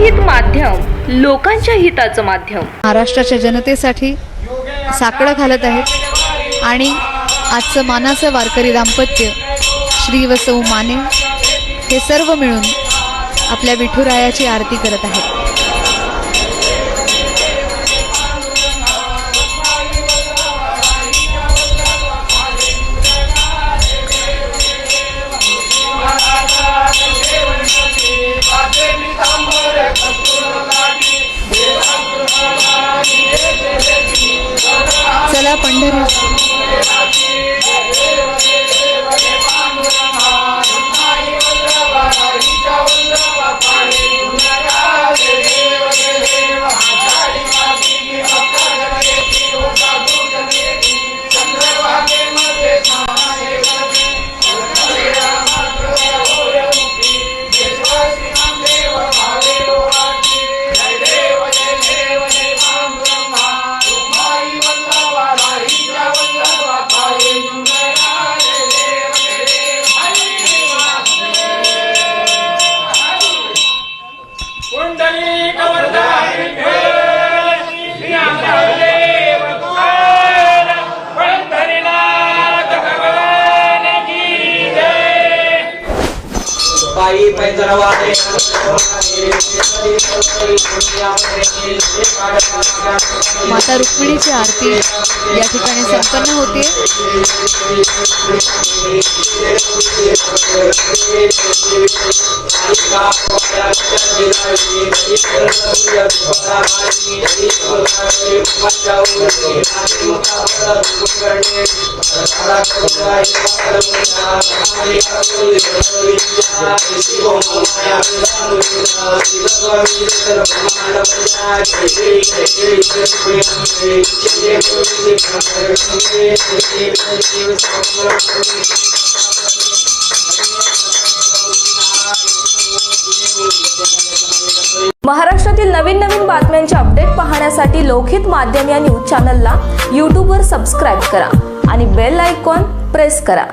लोकहित माध्यम, लोकांच्या हिताचं माध्यम. महाराष्ट्राच्या जनतेसाठी साकडं घालत आहेत आणि आजचं मानाचं वारकरी दाम्पत्य श्री व सौ माने हे सर्व मिळून आपल्या विठुरायाची आरती करत आहेत. चला पंढरी. माता रुक्मिणीची आरती या ठिकाणी संपन्न होते. महाराष्ट्रातील नवीन बातम्यांचे अपडेट पाहण्यासाठी लोकहित माध्यम या न्यूज चॅनलला यूट्यूबवर सबस्क्राईब करा आणि बेल आयकॉन प्रेस करा.